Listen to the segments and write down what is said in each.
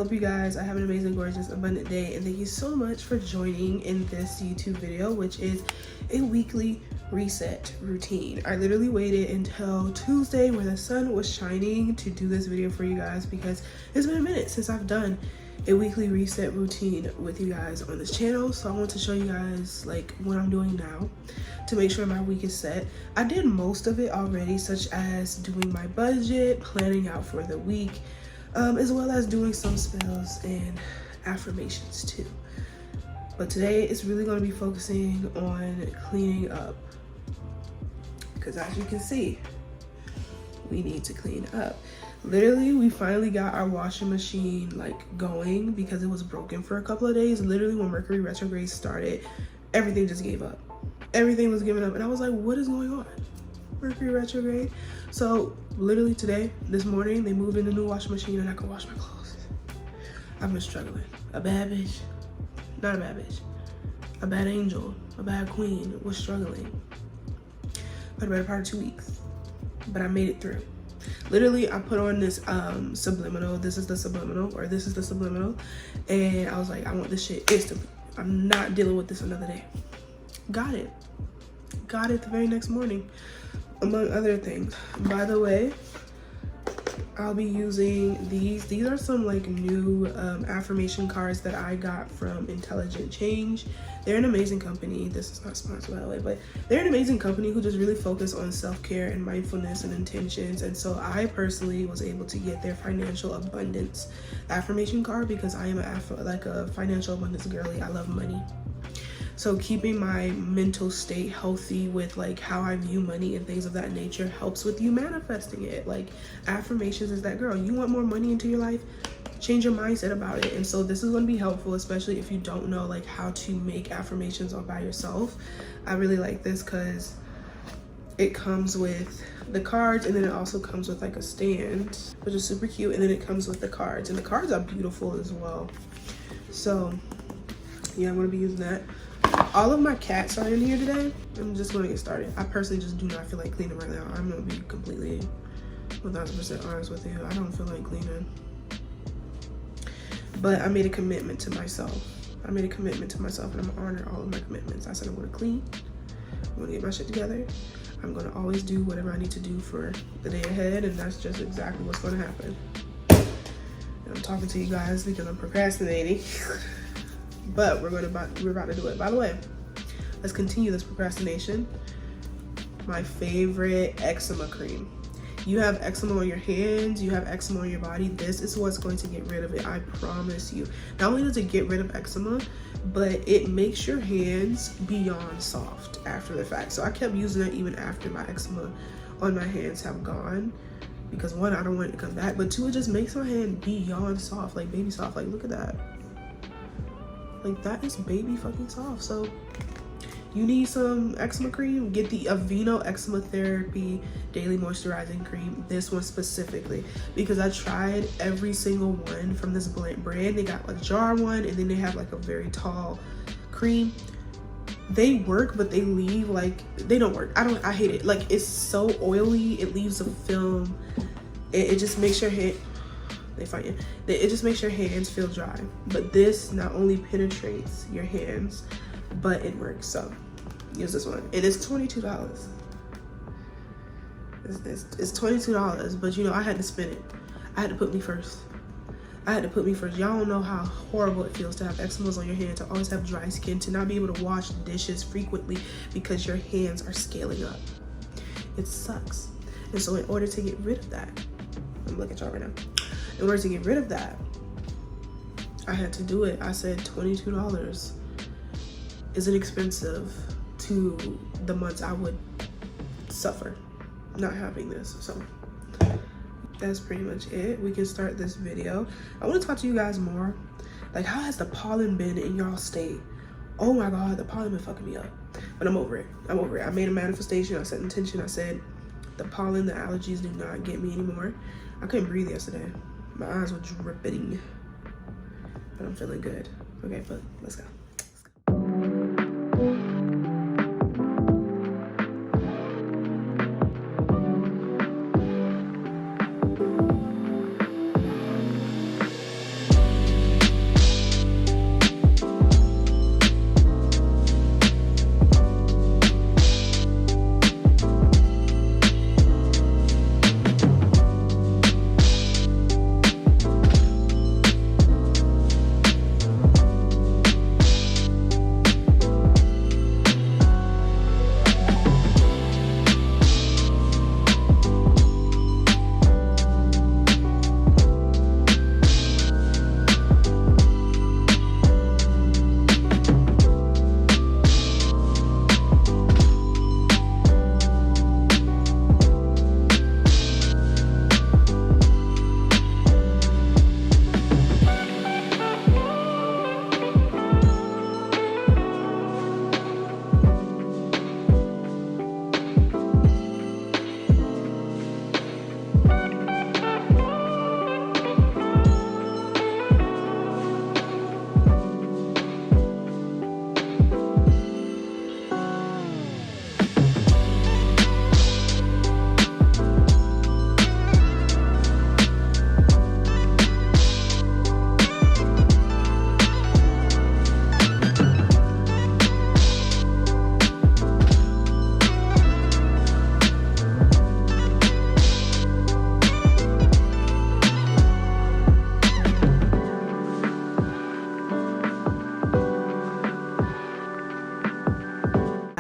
hope you guys are having an amazing, gorgeous, abundant day, and thank you so much for joining in this YouTube video, which is a weekly reset routine. I literally waited until Tuesday where the sun was shining to do this video for you guys because it's been a minute since I've done a weekly reset routine with you guys on this channel. So I want to show you guys like what I'm doing now to make sure my week is set. I did most of it already, such as doing my budget, planning out for the week, as well as doing some spells and affirmations too. But today it's really going to be focusing on cleaning up, because as you can see, we need to clean up. Literally, we finally got our washing machine like going because it was broken for a couple of days. Literally, when Mercury retrograde started, everything just gave up. Everything was giving up, and I was like, what is going on? Mercury retrograde. So literally today, this morning, they moved in the new washing machine and I can wash my clothes. I've been struggling. A bad bitch, not a bad bitch, a bad angel, a bad queen was struggling for the better part of 2 weeks, but I made it through. Literally, I put on this subliminal. This is the subliminal, or this is the subliminal, and I was like, I want this shit instantly. I'm not dealing with this another day. Got it the very next morning, among other things. By the way, I'll be using these are some like new affirmation cards that I got from Intelligent Change. They're an amazing company. This is not sponsored, by the way, but they're an amazing company who just really focus on self-care and mindfulness and intentions. And so I personally was able to get their financial abundance affirmation card because I am a financial abundance girly. I love money. So keeping my mental state healthy with like how I view money and things of that nature helps with you manifesting it. Like affirmations is that, girl, you want more money into your life? Change your mindset about it. And so this is going to be helpful, especially if you don't know like how to make affirmations all by yourself. I really like this because it comes with the cards, and then it also comes with like a stand, which is super cute. And then it comes with the cards, and the cards are beautiful as well. So yeah, I'm going to be using that. All of my cats are in here today. I'm just going to get started. I personally just do not feel like cleaning right now. I'm going to be completely 1000% honest with you. I don't feel like cleaning. But I made a commitment to myself. And I'm going to honor all of my commitments. I said I'm going to clean. I'm going to get my shit together. I'm going to always do whatever I need to do for the day ahead, and that's just exactly what's going to happen. And I'm talking to you guys because I'm procrastinating. But we're about to do it. By the way, let's continue this procrastination. My favorite eczema cream. You have eczema on your hands, you have eczema on your body. This is what's going to get rid of it. I promise you. Not only does it get rid of eczema, but it makes your hands beyond soft after the fact. So I kept using it even after my eczema on my hands have gone. Because one, I don't want it to come back, but two, it just makes my hand beyond soft, like baby soft. Like, look at that. Like, that is baby fucking soft. So you need some eczema cream, get the Aveeno Eczema Therapy Daily Moisturizing Cream. This one specifically, because I tried every single one from this brand. They got a jar one, and then they have like a very tall cream. They work, but they leave like, they don't work. I hate it. Like, it's so oily. It leaves a film. It just makes your hand, it just makes your hands feel dry. But this not only penetrates your hands, but it works. So use this one, and it's $22. It's $22, but you know, I had to spend it. I had to put me first. Y'all don't know how horrible it feels to have eczemas on your hand, to always have dry skin, to not be able to wash dishes frequently because your hands are scaling up. It sucks. And so in order to get rid of that, I'm looking at y'all right now. In order to get rid of that, I had to do it. I said $22 isn't expensive to the months I would suffer not having this. So that's pretty much it. We can start this video. I want to talk to you guys more. Like, how has the pollen been in y'all state? Oh my God, the pollen been fucking me up. But I'm over it. I made a manifestation. I set intention. I said the pollen, the allergies do not get me anymore. I couldn't breathe yesterday. My eyes were dripping, but I'm feeling good. Okay, but let's go.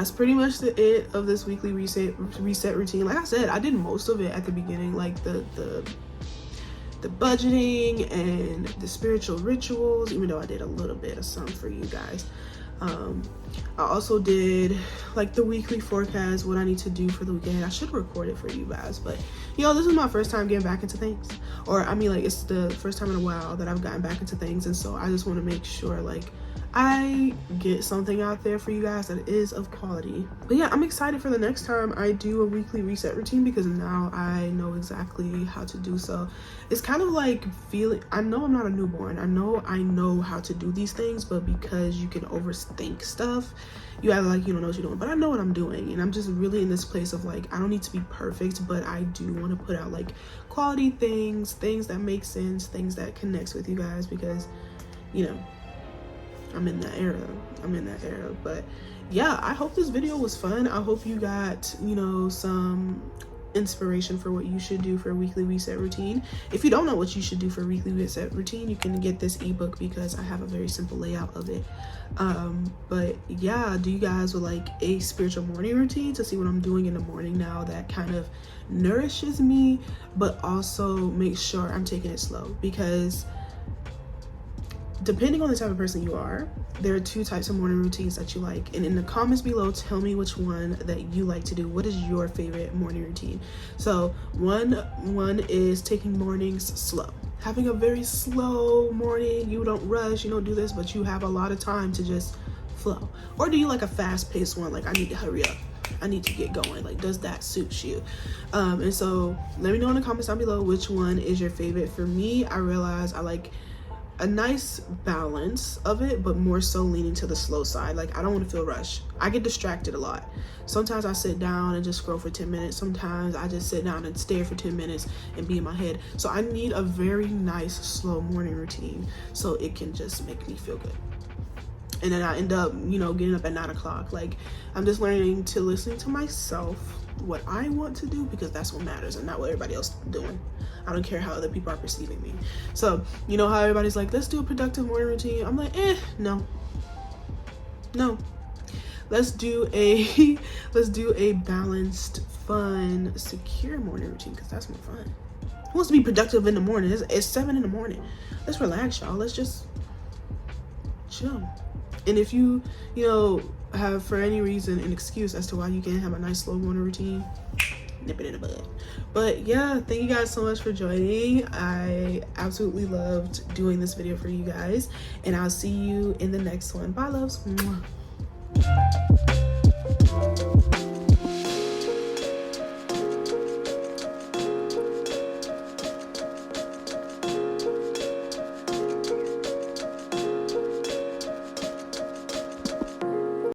that's pretty much it of this weekly reset routine. Like I said, I did most of it at the beginning, like the budgeting and the spiritual rituals, even though I did a little bit of some for you guys. I also did like the weekly forecast, what I need to do for the weekend. I should record it for you guys, but this is my first time getting back into things, or I mean, like, it's the first time in a while that I've gotten back into things, and so I just want to make sure like I get something out there for you guys that is of quality. But yeah, I'm excited for the next time I do a weekly reset routine, because now I know exactly how to do so. It's kind of like feeling, I know I'm not a newborn, I know how to do these things, but because you can overthink stuff, you act like you don't know what you're doing. But I know what I'm doing, and I'm just really in this place of like, I don't need to be perfect, but I do want to put out like quality things that make sense, things that connects with you guys, because I'm in that era. But yeah, I hope this video was fun. I hope you got some inspiration for what you should do for a weekly reset routine. If you don't know what you should do for a weekly reset routine, you can get this ebook, because I have a very simple layout of it. But yeah, do you guys would like a spiritual morning routine to see what I'm doing in the morning now that kind of nourishes me, but also make sure I'm taking it slow? Because depending on the type of person you are, there are two types of morning routines that you like. And in the comments below, tell me which one that you like to do. What is your favorite morning routine? So one is taking mornings slow. Having a very slow morning. You don't rush, you don't do this, but you have a lot of time to just flow. Or do you like a fast-paced one? Like, I need to hurry up, I need to get going. Like, does that suit you? And so let me know in the comments down below which one is your favorite. For me, I realize I like a nice balance of it, but more so leaning to the slow side. Like, I don't want to feel rushed. I get distracted a lot. Sometimes I sit down and just scroll for 10 minutes. Sometimes I just sit down and stare for 10 minutes and be in my head. So I need a very nice slow morning routine so it can just make me feel good. And then I end up, getting up at 9 o'clock. Like, I'm just learning to listen to myself, what I want to do, because that's what matters and not what everybody else is doing. I don't care how other people are perceiving me. So, how everybody's like, let's do a productive morning routine. I'm like, no. Let's do a balanced, fun, secure morning routine, because that's more fun. Who wants to be productive in the morning? It's 7 in the morning. Let's relax, y'all. Let's just chill. And if you have for any reason an excuse as to why you can't have a nice slow morning routine, nip it in the bud. But yeah, thank you guys so much for joining. I absolutely loved doing this video for you guys, and I'll see you in the next one. Bye, loves. Mwah.